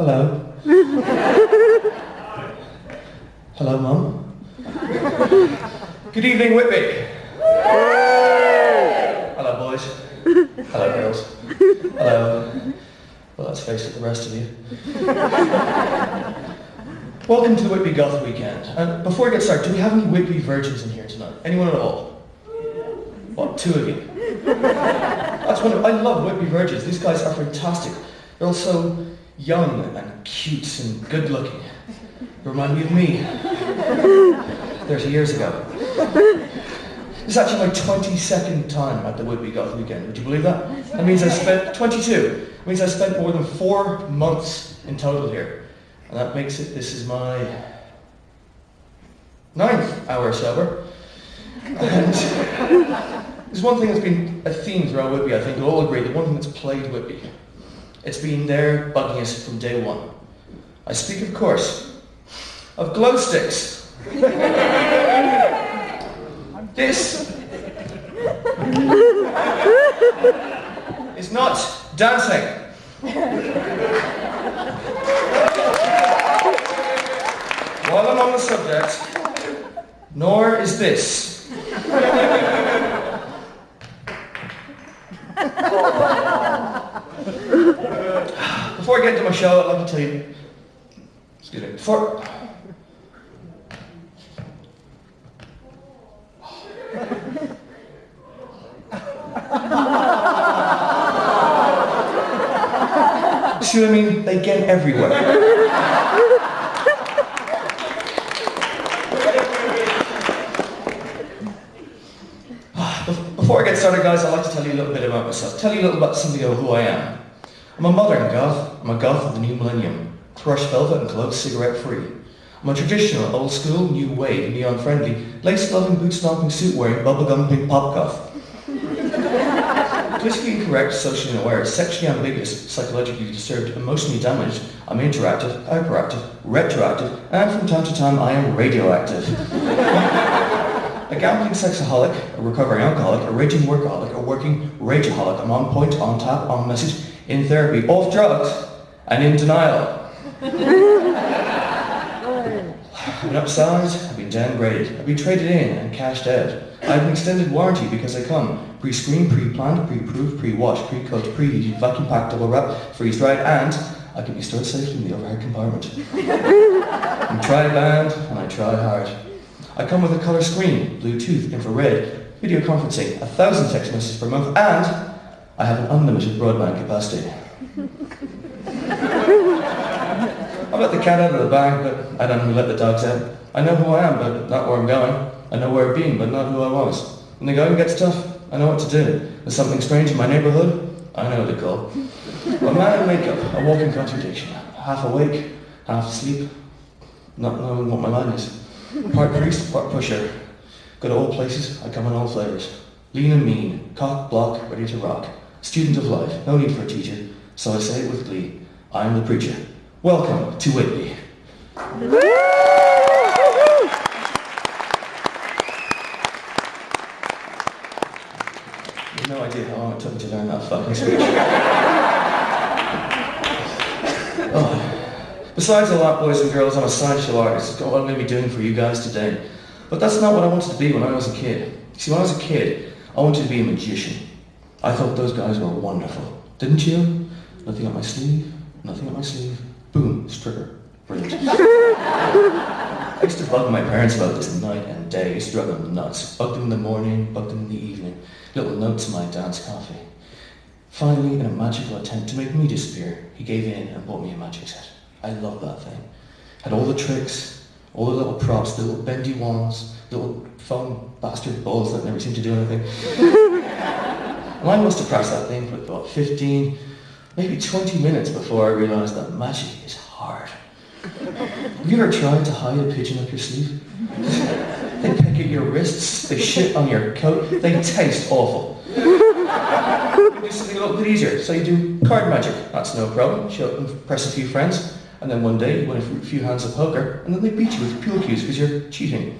Hello. Hello, Mum. Good evening, Whitby. Hello, boys. Hello, girls. Hello. Well, let's face it, the rest of you. Welcome to the Whitby Goth Weekend. And before I get started, do we have any Whitby virgins in here tonight? Anyone at all? What, 2 of you? That's wonderful. I love Whitby virgins. These guys are fantastic. They're all so young and cute and good looking. They remind me of me 30 years ago. This is actually my 22nd time at the Whitby Goth Weekend. Would you believe that? That means I spent 22. It means I spent more than 4 months in total here. And that makes it, this is my 9th hour sober. And there's one thing that's been a theme throughout Whitby, I think we'll all agree, the one thing that's plagued Whitby. It's been there bugging us from day one. I speak, of course, of glow sticks. This is not dancing. While I'm on the subject, nor is this. Before I get into my show, I'd like to tell you, excuse me, see what I mean? They get everywhere. Before I get started, guys, I'd like to tell you a little bit about myself. Tell you a little about something of who I am. I'm a modern goth. I'm a goth of the new millennium. Crushed velvet and clothes cigarette free. I'm a traditional, old school, new wave, neon friendly, lace loving, boot stomping, suit wearing, bubblegum pink pop goth. Politically incorrect, socially unaware, sexually ambiguous, psychologically disturbed, emotionally damaged, I'm interactive, hyperactive, retroactive, and from time to time I am radioactive. A gambling sexaholic, a recovering alcoholic, a raging workaholic, a working rageaholic. I'm on point, on tap, on message, in therapy, off drugs, and in denial. I've been upsized, I've been downgraded, I've been traded in and cashed out. I have an extended warranty because I come pre-screened, pre-planned, pre-approved, pre-washed, pre-cooked, pre-heated, vacuum-packed, double-wrapped, freeze-dried, and I can be stored safely in the overhead compartment. I'm tri-band and I try hard. I come with a colour screen, Bluetooth, infrared, video conferencing, 1,000 text messages per month, and I have an unlimited broadband capacity. I've let the cat out of the bag, but I don't let the dogs out. I know who I am, but not where I'm going. I know where I've been, but not who I was. When the going gets tough, I know what to do. There's something strange in my neighbourhood, I know what to call. A man in makeup, a walking contradiction. Half awake, half asleep, not knowing what my line is. Part priest, part pusher. Go to all places, I come in all flavours. Lean and mean, cock, block, ready to rock. Student of life, no need for a teacher, so I say it with glee. I am the preacher. Welcome to Whitby. You have no idea how long it took me to learn that fucking speech. Oh. Besides all that, boys and girls, I'm a sideshow artist. It's what I'm going to be doing for you guys today. But that's not what I wanted to be when I was a kid. See, when I was a kid, I wanted to be a magician. I thought those guys were wonderful. Didn't you? Nothing on my sleeve, nothing on my sleeve. Boom, stripper. Brilliant. I used to bug my parents about this night and day. I used to drive them nuts. Bugged them in the morning, bugged them in the evening. Little notes in my dad's coffee. Finally, in a magical attempt to make me disappear, he gave in and bought me a magic set. I love that thing. Had all the tricks, all the little props, the little bendy wands, little foam bastard balls that never seem to do anything. And I must have practiced that thing for about 15, maybe 20 minutes before I realised that magic is hard. Have you ever tried to hide a pigeon up your sleeve? They peck at your wrists, they shit on your coat, they taste awful. You do something a little bit easier, so you do card magic. That's no problem, show up and press a few friends. And then one day you win a few hands of poker, and then they beat you with pool cues because you're cheating.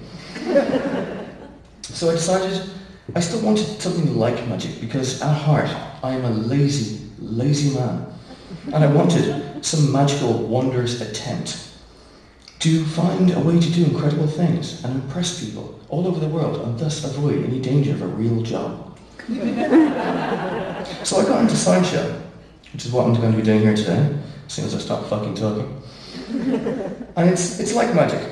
So I decided I still wanted something like magic because at heart I am a lazy, lazy man. And I wanted some magical, wondrous attempt to find a way to do incredible things and impress people all over the world and thus avoid any danger of a real job. So I got into sideshow, which is what I'm going to be doing here today, as soon as I stop fucking talking. And it's like magic,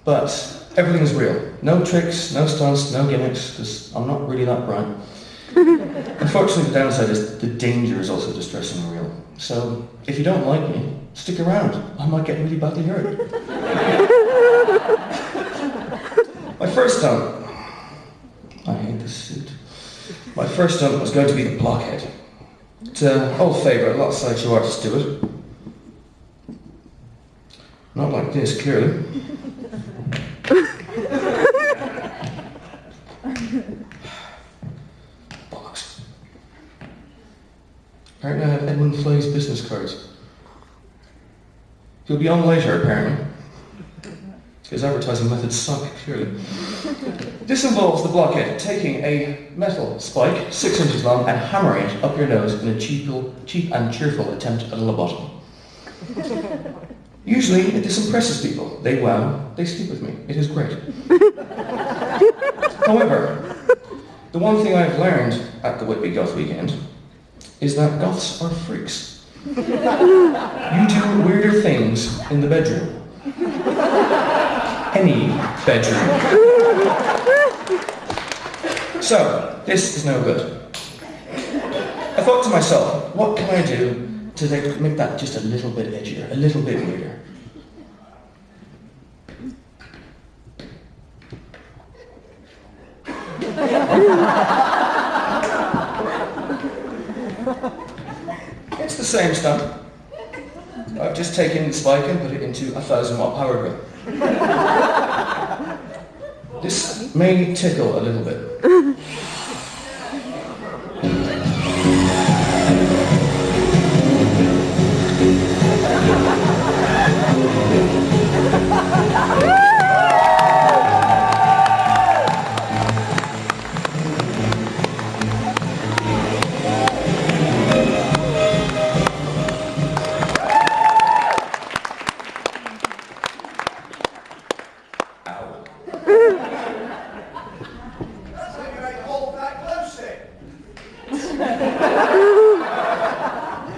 but everything is real. No tricks, no stunts, no gimmicks, because I'm not really that bright. Unfortunately, the downside is the danger is also distressingly real. So, if you don't like me, stick around. I might get really badly hurt. My first stunt, I hate this suit. My first stunt was going to be the blockhead. It's an old favourite, a lot of sideshow artists do it. Not like this, clearly. Bollocks. Apparently I have Edmund Flay's business cards. He'll be on later, apparently. His advertising methods suck, clearly. This involves the blockhead taking a metal spike, 6 inches long, and hammering it up your nose in a cheap and cheerful attempt at a lobotomy. Usually, this impresses people. They wow, they sleep with me. It is great. However, the one thing I've learned at the Whitby Goth weekend is that goths are freaks. You do weirder things in the bedroom. Any bedroom. So, this is no good. I thought to myself, what can I do to make that just a little bit edgier, a little bit weirder? It's the same stunt. I've just taken the spike and put it into a 1,000-watt power drill. This may tickle a little bit.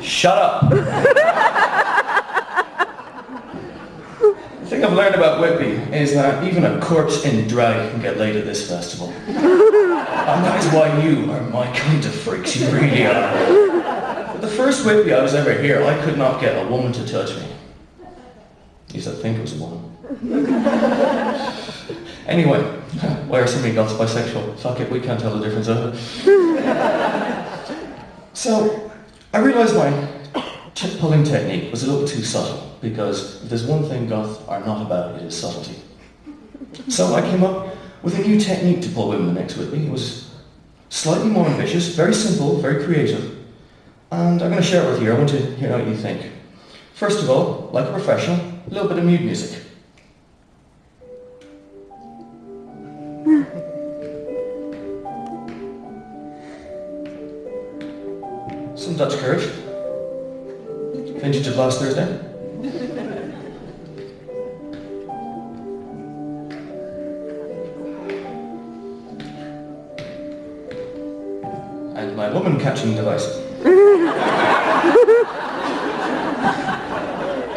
Shut up! The thing I've learned about Whitby is that even a corpse in drag can get laid at this festival. And that is why you are my kind of freaks, you really are. But the first Whitby I was ever here, I could not get a woman to touch me. At least I think it was a woman. Anyway, why are so many goths bisexual? Fuck it, we can't tell the difference of it. So, I realised my pulling technique was a little too subtle, because if there's one thing goths are not about, it is subtlety. So I came up with a new technique to pull women the next Whitby. It was slightly more ambitious, very simple, very creative, and I'm going to share it with you. I want to hear what you think. First of all, like a professional, a little bit of mood music. Some Dutch courage. Vintage of last Thursday. And my woman catching device.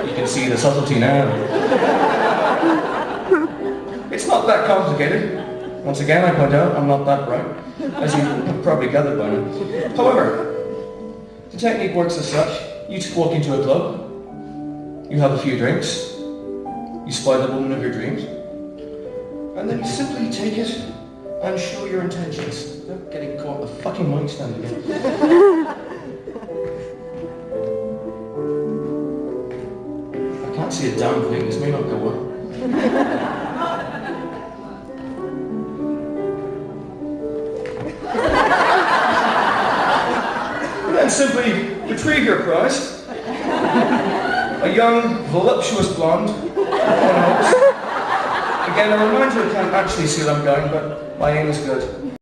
You can see the subtlety now. It's not that complicated. Once again, I point out, I'm not that bright, as you have probably gathered by now. However, the technique works as such. You just walk into a club, you have a few drinks, you spy the woman of your dreams, and then you simply take it and show your intentions. Without getting caught the fucking mic stand again. I can't see a damn thing, this may not go well. And simply retrieve your prize. A young, voluptuous blonde. Again, a reminder I can't actually see where I'm going, but my aim is good.